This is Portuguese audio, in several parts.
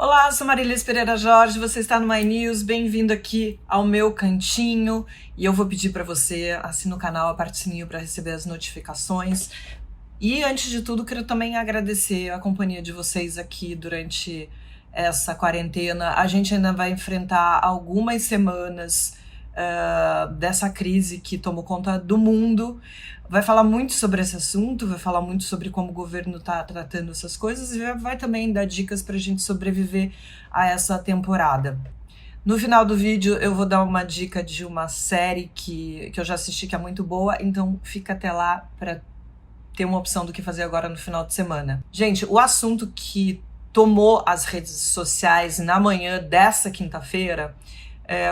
Olá, sou Marilis Pereira Jorge, você está no My News, bem-vindo aqui ao meu cantinho e eu vou pedir para você assinar o canal, aperte o sininho para receber as notificações. E antes de tudo, quero também agradecer a companhia de vocês aqui durante essa quarentena. A gente ainda vai enfrentar algumas semanas dessa crise que tomou conta do mundo. Vai falar muito sobre esse assunto, vai falar muito sobre como o governo está tratando essas coisas e vai também dar dicas para a gente sobreviver a essa temporada. No final do vídeo eu vou dar uma dica de uma série que eu já assisti que é muito boa, então fica até lá para ter uma opção do que fazer agora no final de semana. Gente, o assunto que tomou as redes sociais na manhã dessa quinta-feira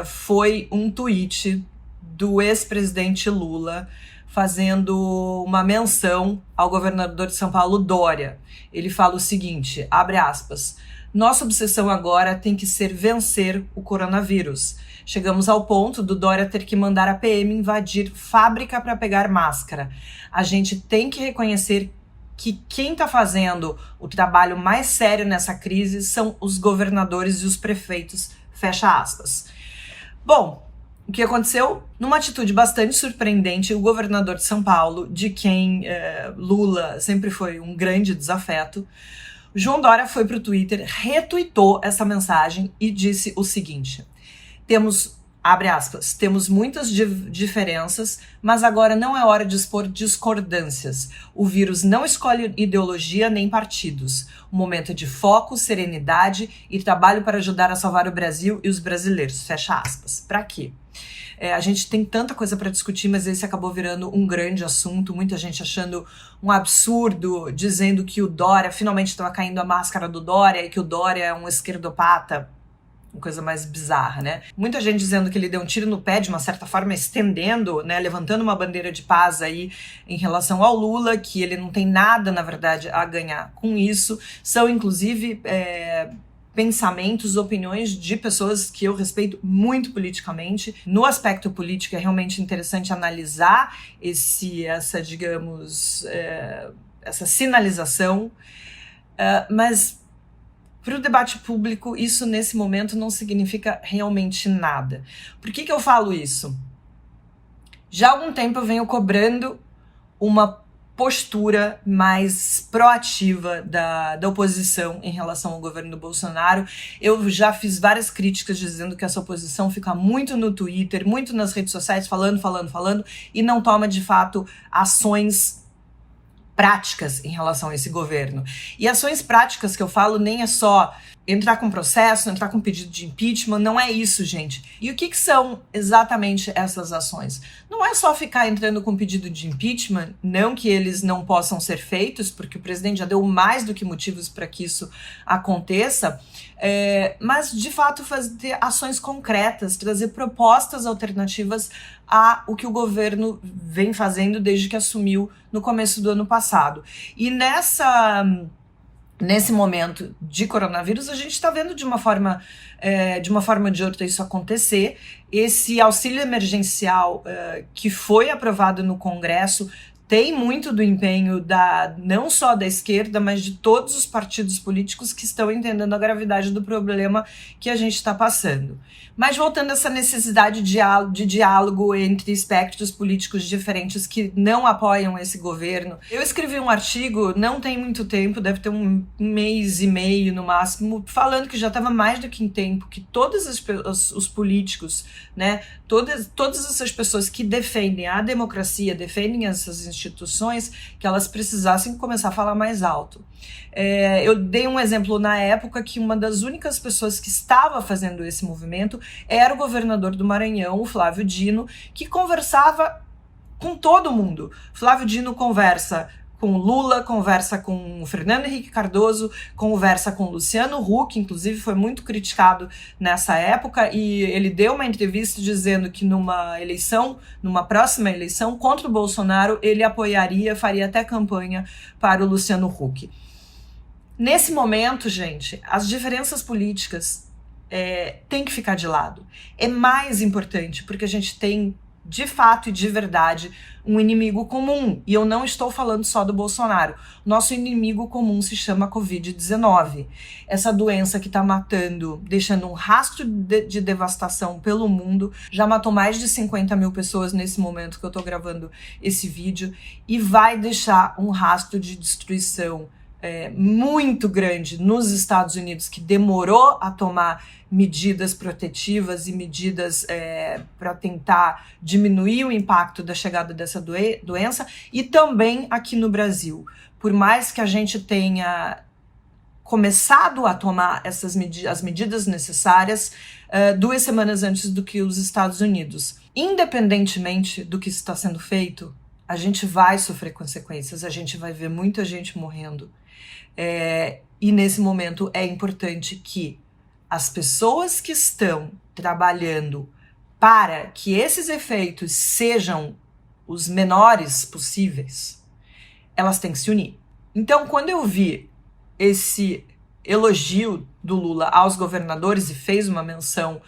foi um tweet do ex-presidente Lula fazendo uma menção ao governador de São Paulo, Dória. Ele fala o seguinte, abre aspas, nossa obsessão agora tem que ser vencer o coronavírus. Chegamos ao ponto do Dória ter que mandar a PM invadir fábrica para pegar máscara. A gente tem que reconhecer que quem está fazendo o trabalho mais sério nessa crise são os governadores e os prefeitos, fecha aspas. Bom, o que aconteceu? Numa atitude bastante surpreendente, o governador de São Paulo, de quem Lula sempre foi um grande desafeto, João Dória foi para o Twitter, retuitou essa mensagem e disse o seguinte, abre aspas, temos muitas diferenças, mas agora não é hora de expor discordâncias. O vírus não escolhe ideologia nem partidos. O momento é de foco, serenidade e trabalho para ajudar a salvar o Brasil e os brasileiros. Fecha aspas. Para quê? A gente tem tanta coisa para discutir, mas esse acabou virando um grande assunto, muita gente achando um absurdo, dizendo que o Dória, finalmente estava caindo a máscara do Dória e que o Dória é um esquerdopata. Uma coisa mais bizarra, né? Muita gente dizendo que ele deu um tiro no pé, de uma certa forma estendendo, né, levantando uma bandeira de paz aí em relação ao Lula, que ele não tem nada, na verdade, a ganhar com isso. São, inclusive, pensamentos, opiniões de pessoas que eu respeito muito politicamente. No aspecto político é realmente interessante analisar essa sinalização, mas para o debate público, isso nesse momento não significa realmente nada. Por que eu falo isso? Já há algum tempo eu venho cobrando uma postura mais proativa da oposição em relação ao governo Bolsonaro. Eu já fiz várias críticas dizendo que essa oposição fica muito no Twitter, muito nas redes sociais, falando, e não toma de fato ações práticas em relação a esse governo. E ações práticas que eu falo nem é só entrar com processo, entrar com pedido de impeachment, não é isso, gente. E o que são exatamente essas ações? Não é só ficar entrando com pedido de impeachment, não que eles não possam ser feitos, porque o presidente já deu mais do que motivos para que isso aconteça, mas de fato fazer ações concretas, trazer propostas alternativas a o que o governo vem fazendo desde que assumiu no começo do ano passado. E nesse momento de coronavírus, a gente está vendo de uma forma ou de outra isso acontecer. Esse auxílio emergencial que foi aprovado no Congresso tem muito do empenho não só da esquerda, mas de todos os partidos políticos que estão entendendo a gravidade do problema que a gente está passando. Mas voltando a essa necessidade de diálogo entre espectros políticos diferentes que não apoiam esse governo, eu escrevi um artigo, não tem muito tempo, deve ter um mês e meio no máximo, falando que já estava mais do que em tempo, que todos os políticos, né, todas essas pessoas que defendem a democracia, defendem essas instituições, que elas precisassem começar a falar mais alto. Eu dei um exemplo na época que uma das únicas pessoas que estava fazendo esse movimento era o governador do Maranhão, o Flávio Dino, que conversava com todo mundo. Flávio Dino conversa com o Lula, conversa com o Fernando Henrique Cardoso, conversa com o Luciano Huck, inclusive foi muito criticado nessa época, e ele deu uma entrevista dizendo que numa próxima eleição, contra o Bolsonaro, ele faria até campanha para o Luciano Huck. Nesse momento, gente, as diferenças políticas têm que ficar de lado. É mais importante, porque a gente tem de fato e de verdade, um inimigo comum. E eu não estou falando só do Bolsonaro. Nosso inimigo comum se chama Covid-19. Essa doença que está matando, deixando um rastro de devastação pelo mundo, já matou mais de 50 mil pessoas nesse momento que eu estou gravando esse vídeo, e vai deixar um rastro de destruição muito grande nos Estados Unidos, que demorou a tomar medidas protetivas e medidas para tentar diminuir o impacto da chegada dessa doença, e também aqui no Brasil. Por mais que a gente tenha começado a tomar as medidas necessárias 2 semanas antes do que os Estados Unidos. Independentemente do que está sendo feito, a gente vai sofrer consequências, a gente vai ver muita gente morrendo. E nesse momento é importante que as pessoas que estão trabalhando para que esses efeitos sejam os menores possíveis, elas têm que se unir. Então, quando eu vi esse elogio do Lula aos governadores e fez uma menção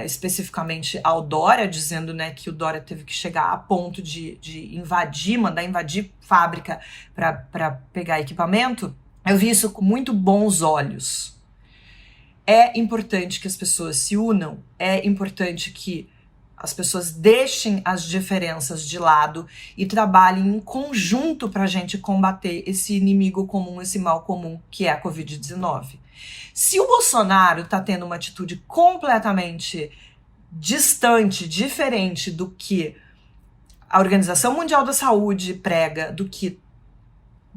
especificamente ao Dória, dizendo, né, que o Dória teve que chegar a ponto de mandar invadir fábrica para pegar equipamento, eu vi isso com muito bons olhos. É importante que as pessoas se unam, é importante que as pessoas deixem as diferenças de lado e trabalhem em conjunto para a gente combater esse inimigo comum, esse mal comum que é a Covid-19. Se o Bolsonaro está tendo uma atitude completamente distante, diferente do que a Organização Mundial da Saúde prega, do que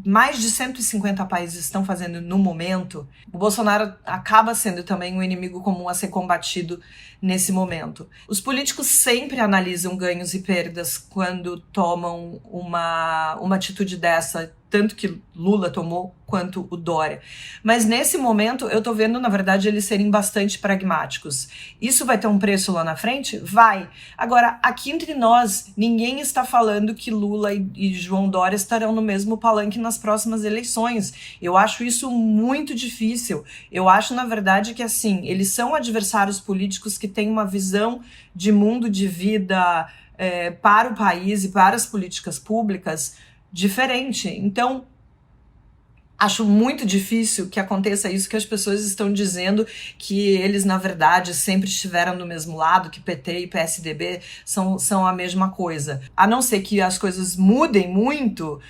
mais de 150 países estão fazendo no momento, o Bolsonaro acaba sendo também um inimigo comum a ser combatido nesse momento. Os políticos sempre analisam ganhos e perdas quando tomam uma atitude dessa, tanto que Lula tomou quanto o Dória. Mas nesse momento eu tô vendo, na verdade, eles serem bastante pragmáticos. Isso vai ter um preço lá na frente? Vai. Agora, aqui entre nós, ninguém está falando que Lula e João Dória estarão no mesmo palanque nas próximas eleições. Eu acho isso muito difícil. Eu acho, na verdade, que assim, eles são adversários políticos que têm uma visão de mundo, de vida para o país e para as políticas públicas diferente. Então, acho muito difícil que aconteça isso, que as pessoas estão dizendo que eles, na verdade, sempre estiveram do mesmo lado, que PT e PSDB são a mesma coisa. A não ser que as coisas mudem muito,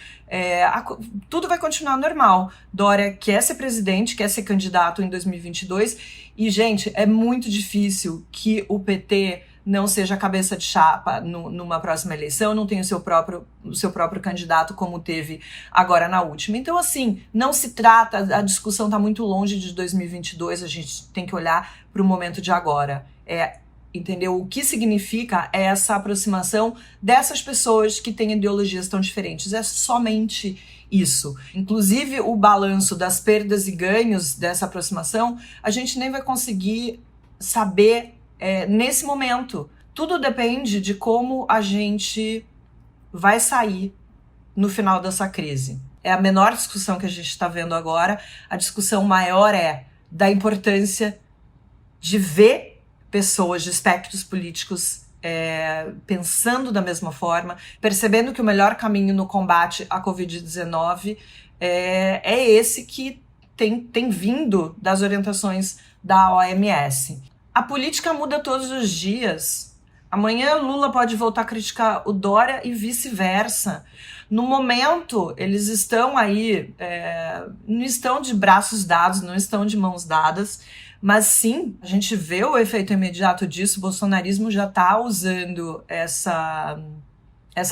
tudo vai continuar normal. Dória quer ser presidente, quer ser candidato em 2022, e, gente, é muito difícil que o PT não seja cabeça de chapa numa próxima eleição, não tenha o seu próprio candidato como teve agora na última. Então, assim, não se trata, a discussão está muito longe de 2022, a gente tem que olhar para o momento de agora. Entendeu? O que significa é essa aproximação dessas pessoas que têm ideologias tão diferentes. É somente isso. Inclusive, o balanço das perdas e ganhos dessa aproximação, a gente nem vai conseguir saber nesse momento. Tudo depende de como a gente vai sair no final dessa crise. É a menor discussão que a gente está vendo agora. A discussão maior é da importância de ver pessoas de espectros políticos pensando da mesma forma, percebendo que o melhor caminho no combate à Covid-19 é esse que tem vindo das orientações da OMS. A política muda todos os dias. Amanhã Lula pode voltar a criticar o Dória e vice-versa. No momento, eles estão aí, não estão de braços dados, não estão de mãos dadas, mas sim, a gente vê o efeito imediato disso. O bolsonarismo já está usando essa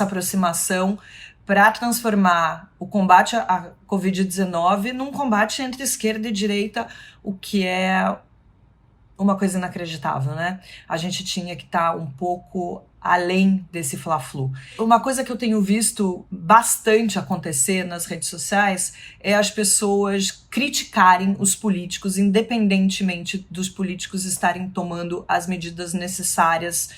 aproximação para transformar o combate à Covid-19 num combate entre esquerda e direita, o que é uma coisa inacreditável, né? A gente tinha que estar um pouco além desse fla-flu. Uma coisa que eu tenho visto bastante acontecer nas redes sociais é as pessoas criticarem os políticos, independentemente dos políticos estarem tomando as medidas necessárias,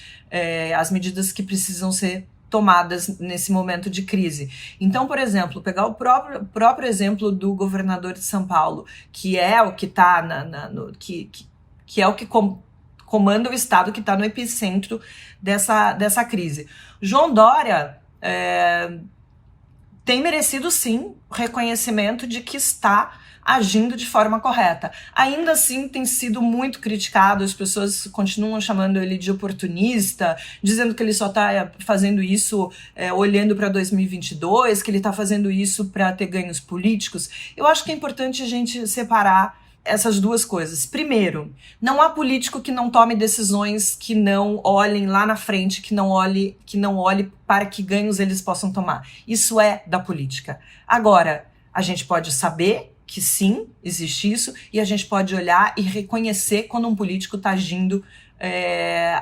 as medidas que precisam ser tomadas nesse momento de crise. Então, por exemplo, pegar o próprio exemplo do governador de São Paulo, que é o que está que é o que comanda o Estado, que está no epicentro dessa crise. João Dória tem merecido, sim, o reconhecimento de que está agindo de forma correta. Ainda assim, tem sido muito criticado, as pessoas continuam chamando ele de oportunista, dizendo que ele só está fazendo isso olhando para 2022, que ele está fazendo isso para ter ganhos políticos. Eu acho que é importante a gente separar essas duas coisas. Primeiro, não há político que não tome decisões que não olhem lá na frente, que não olhe para que ganhos eles possam tomar. Isso é da política. Agora, a gente pode saber que sim, existe isso, e a gente pode olhar e reconhecer quando um político está agindo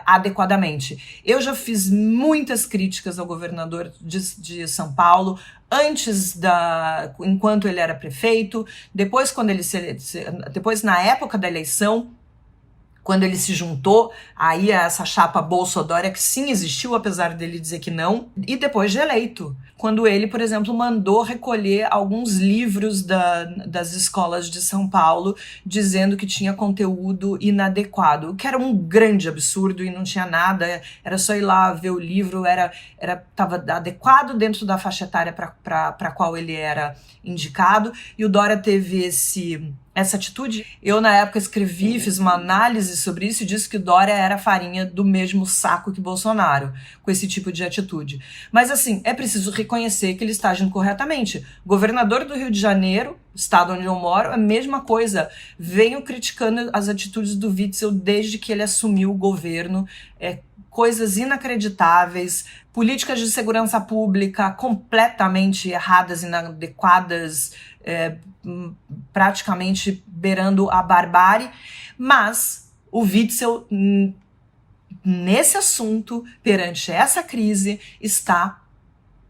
adequadamente. Eu já fiz muitas críticas ao governador de São Paulo, enquanto ele era prefeito, depois na época da eleição, quando ele se juntou aí a essa chapa Bolsodória, que sim existiu, apesar dele dizer que não, e depois de eleito, quando ele, por exemplo, mandou recolher alguns livros das escolas de São Paulo, dizendo que tinha conteúdo inadequado, o que era um grande absurdo e não tinha nada, era só ir lá ver o livro, estava adequado dentro da faixa etária para a qual ele era indicado, e o Dória teve essa atitude. Eu, na época, fiz uma análise sobre isso e disse que o Dória era farinha do mesmo saco que Bolsonaro, com esse tipo de atitude. Mas, assim, é preciso reconhecer que ele está agindo corretamente. Governador do Rio de Janeiro, estado onde eu moro, a mesma coisa. Venho criticando as atitudes do Witzel desde que ele assumiu o governo. Coisas inacreditáveis, políticas de segurança pública completamente erradas, inadequadas, praticamente beirando a barbárie, mas o Witzel, nesse assunto, perante essa crise, está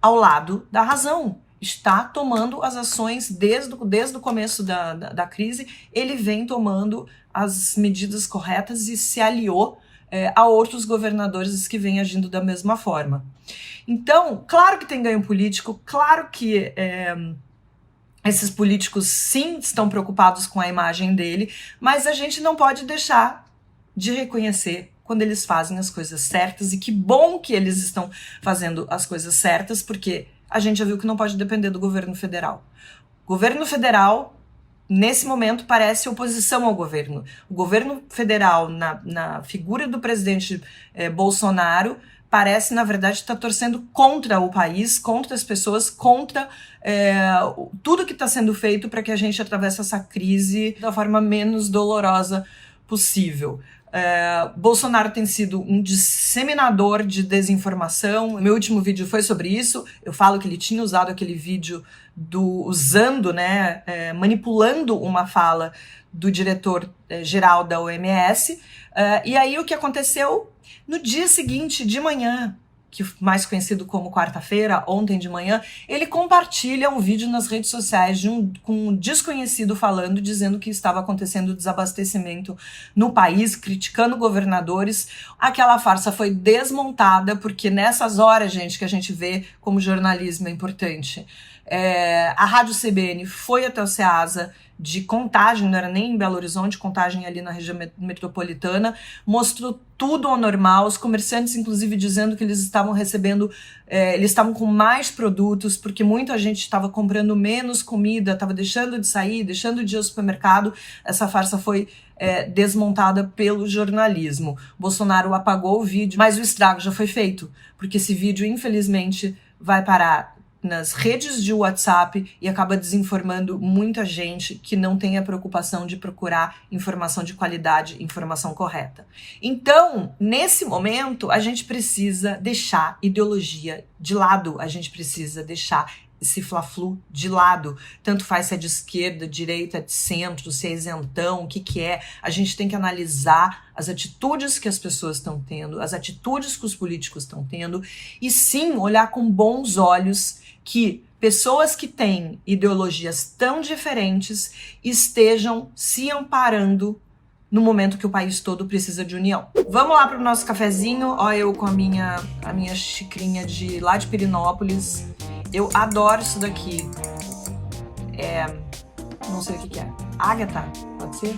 ao lado da razão, está tomando as ações desde o começo da crise, ele vem tomando as medidas corretas e se aliou a outros governadores que vêm agindo da mesma forma. Então, claro que tem ganho político, claro que esses políticos sim estão preocupados com a imagem dele, mas a gente não pode deixar de reconhecer quando eles fazem as coisas certas, e que bom que eles estão fazendo as coisas certas, porque a gente já viu que não pode depender do governo federal. O governo federal, nesse momento, parece oposição ao governo. O governo federal, na figura do presidente Bolsonaro, parece, na verdade, estar torcendo contra o país, contra as pessoas, contra tudo que está sendo feito para que a gente atravesse essa crise da forma menos dolorosa possível. Bolsonaro tem sido um disseminador de desinformação. Meu último vídeo foi sobre isso. Eu falo que ele tinha usado aquele vídeo manipulando uma fala do diretor-geral da OMS. E aí o que aconteceu? No dia seguinte, de manhã, que mais conhecido como quarta-feira, ontem de manhã, ele compartilha um vídeo nas redes sociais com um desconhecido falando, dizendo que estava acontecendo desabastecimento no país, criticando governadores. Aquela farsa foi desmontada, porque nessas horas, gente, que a gente vê como jornalismo é importante. A Rádio CBN foi até o Ceasa de Contagem, não era nem em Belo Horizonte, Contagem ali na região metropolitana, mostrou tudo ao normal, os comerciantes inclusive dizendo que eles estavam recebendo, eles estavam com mais produtos, porque muita gente estava comprando menos comida, estava deixando de sair, deixando de ir ao supermercado. Essa farsa foi desmontada pelo jornalismo. Bolsonaro apagou o vídeo, mas o estrago já foi feito, porque esse vídeo, infelizmente, vai parar nas redes de WhatsApp e acaba desinformando muita gente que não tem a preocupação de procurar informação de qualidade, informação correta. Então, nesse momento, a gente precisa deixar ideologia de lado, a gente precisa deixar esse fla-flu de lado, tanto faz se é de esquerda, direita, de centro, se é isentão, o que é. A gente tem que analisar as atitudes que as pessoas estão tendo, as atitudes que os políticos estão tendo, e sim olhar com bons olhos que pessoas que têm ideologias tão diferentes estejam se amparando no momento que o país todo precisa de união. Vamos lá para o nosso cafezinho. Ó, eu com a minha xicrinha lá de Pirinópolis. Eu adoro isso daqui. Não sei o que é. Ágata, pode ser?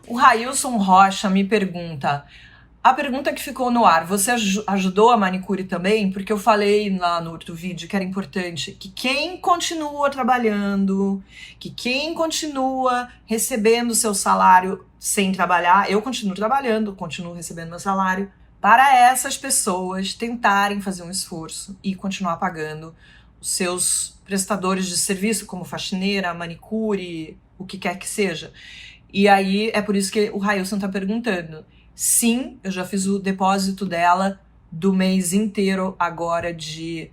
O Railson Rocha me pergunta, a pergunta que ficou no ar, você ajudou a manicure também? Porque eu falei lá no outro vídeo que era importante que quem continua trabalhando, que quem continua recebendo seu salário sem trabalhar, eu continuo trabalhando, continuo recebendo meu salário, para essas pessoas tentarem fazer um esforço e continuar pagando os seus prestadores de serviço, como faxineira, manicure, o que quer que seja. E aí é por isso que o Railson tá perguntando. Sim, eu já fiz o depósito dela do mês inteiro agora de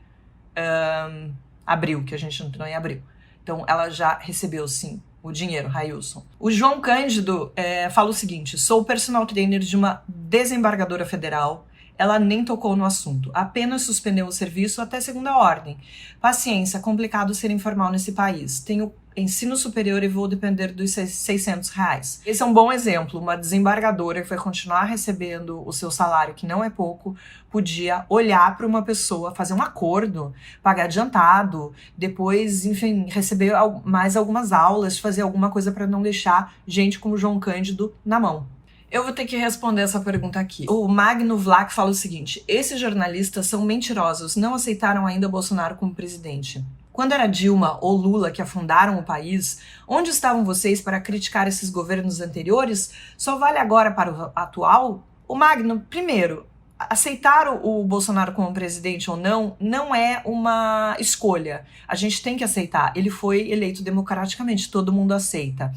abril, que a gente entrou em abril. Então ela já recebeu sim o dinheiro, Railson. O João Cândido fala o seguinte, sou personal trainer de uma desembargadora federal, ela nem tocou no assunto, apenas suspendeu o serviço até segunda ordem. Paciência, complicado ser informal nesse país. Tenho ensino superior e vou depender dos R$600. Esse é um bom exemplo, uma desembargadora que vai continuar recebendo o seu salário, que não é pouco, podia olhar para uma pessoa, fazer um acordo, pagar adiantado, depois, enfim, receber mais algumas aulas, fazer alguma coisa para não deixar gente como João Cândido na mão. Eu vou ter que responder essa pergunta aqui. O Magno Vlach fala o seguinte, esses jornalistas são mentirosos, não aceitaram ainda Bolsonaro como presidente. Quando era Dilma ou Lula que afundaram o país, onde estavam vocês para criticar esses governos anteriores? Só vale agora para o atual? O Magno, primeiro, aceitar o Bolsonaro como presidente ou não, não é uma escolha. A gente tem que aceitar. Ele foi eleito democraticamente, todo mundo aceita.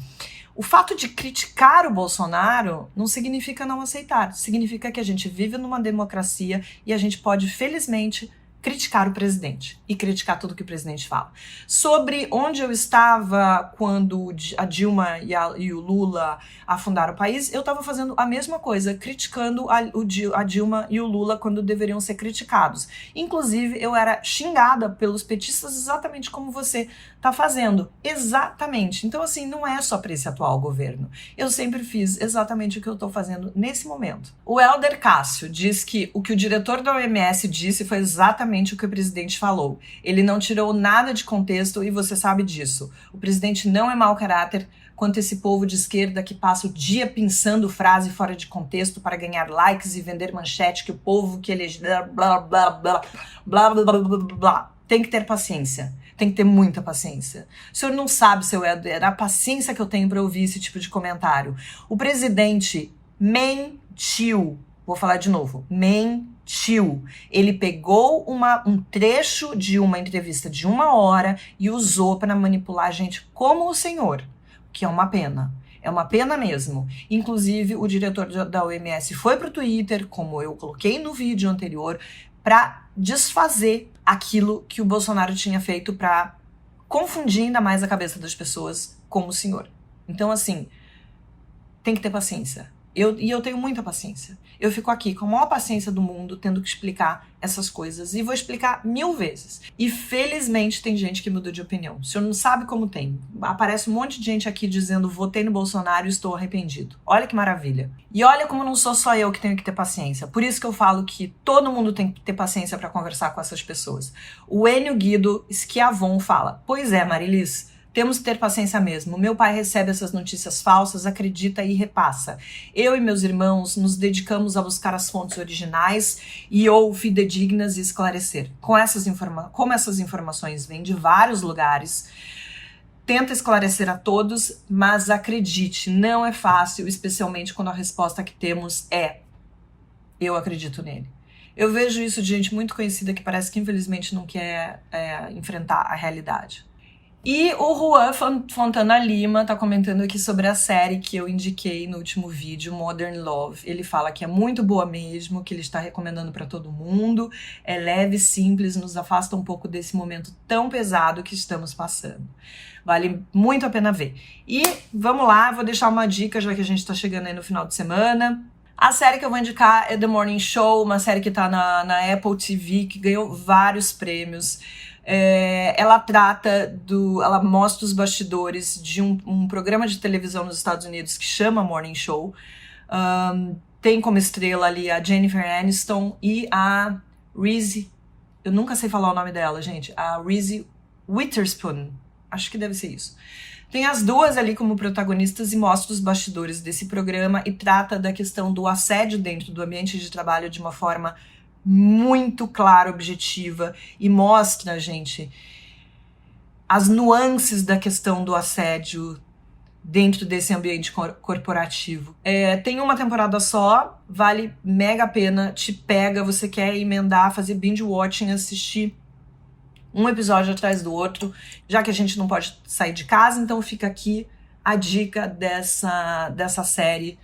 O fato de criticar o Bolsonaro não significa não aceitar. Significa que a gente vive numa democracia e a gente pode, felizmente, criticar o presidente e criticar tudo que o presidente fala. Sobre onde eu estava quando a Dilma e o Lula afundaram o país, eu estava fazendo a mesma coisa, criticando a Dilma e o Lula quando deveriam ser criticados. Inclusive, eu era xingada pelos petistas exatamente como você está fazendo. Exatamente. Então, assim, não é só para esse atual governo. Eu sempre fiz exatamente o que eu estou fazendo nesse momento. O Helder Cássio diz que o diretor da OMS disse foi exatamente o que o presidente falou. Ele não tirou nada de contexto e você sabe disso. O presidente não é mau caráter quanto esse povo de esquerda que passa o dia pensando frase fora de contexto para ganhar likes e vender manchete que o povo que elege blá blá blá blá blá blá blá blá blá. Tem que ter paciência. Tem que ter muita paciência. O senhor não sabe, seu Helder, a paciência que eu tenho para ouvir esse tipo de comentário. O presidente mentiu. Vou falar de novo. Mentiu. Ele pegou um trecho de uma entrevista de 1 hora e usou para manipular a gente como o senhor, que é uma pena. É uma pena mesmo. Inclusive, o diretor da OMS foi pro Twitter, como eu coloquei no vídeo anterior, para desfazer aquilo que o Bolsonaro tinha feito para confundir ainda mais a cabeça das pessoas como o senhor. Então, assim, tem que ter paciência. E eu tenho muita paciência. Eu fico aqui com a maior paciência do mundo tendo que explicar essas coisas. E vou explicar 1000 vezes. E felizmente tem gente que mudou de opinião. O senhor não sabe como tem. Aparece um monte de gente aqui dizendo votei no Bolsonaro e estou arrependido. Olha que maravilha. E olha como não sou só eu que tenho que ter paciência. Por isso que eu falo que todo mundo tem que ter paciência para conversar com essas pessoas. O Enio Guido Schiavon fala, pois é, Marilis, temos que ter paciência mesmo. Meu pai recebe essas notícias falsas, acredita e repassa. Eu e meus irmãos nos dedicamos a buscar as fontes originais ou fidedignas e esclarecer. Como essas informações vêm de vários lugares, tenta esclarecer a todos, mas acredite, não é fácil, especialmente quando a resposta que temos é eu acredito nele. Eu vejo isso de gente muito conhecida que parece que infelizmente não quer enfrentar a realidade. E o Juan Fontana Lima tá comentando aqui sobre a série que eu indiquei no último vídeo, Modern Love. Ele fala que é muito boa mesmo, que ele está recomendando para todo mundo. É leve, simples, nos afasta um pouco desse momento tão pesado que estamos passando. Vale muito a pena ver. E vamos lá, vou deixar uma dica, já que a gente tá chegando aí no final de semana. A série que eu vou indicar é The Morning Show, uma série que tá na Apple TV, que ganhou vários prêmios. Ela ela mostra os bastidores de um programa de televisão nos Estados Unidos que chama Morning Show. Tem como estrela ali a Jennifer Aniston e a Reese, eu nunca sei falar o nome dela, gente, a Reese Witherspoon, acho que deve ser isso. Tem as duas ali como protagonistas e mostra os bastidores desse programa e trata da questão do assédio dentro do ambiente de trabalho de uma forma muito clara, objetiva, e mostra, gente, as nuances da questão do assédio dentro desse ambiente corporativo. Tem uma temporada só, vale mega a pena, te pega, você quer emendar, fazer binge watching, assistir um episódio atrás do outro, já que a gente não pode sair de casa, então fica aqui a dica dessa série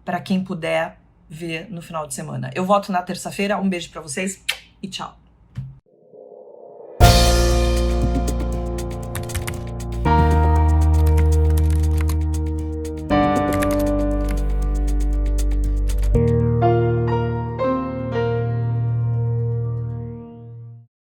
para quem puder ver no final de semana. Eu volto na terça-feira, um beijo para vocês e tchau!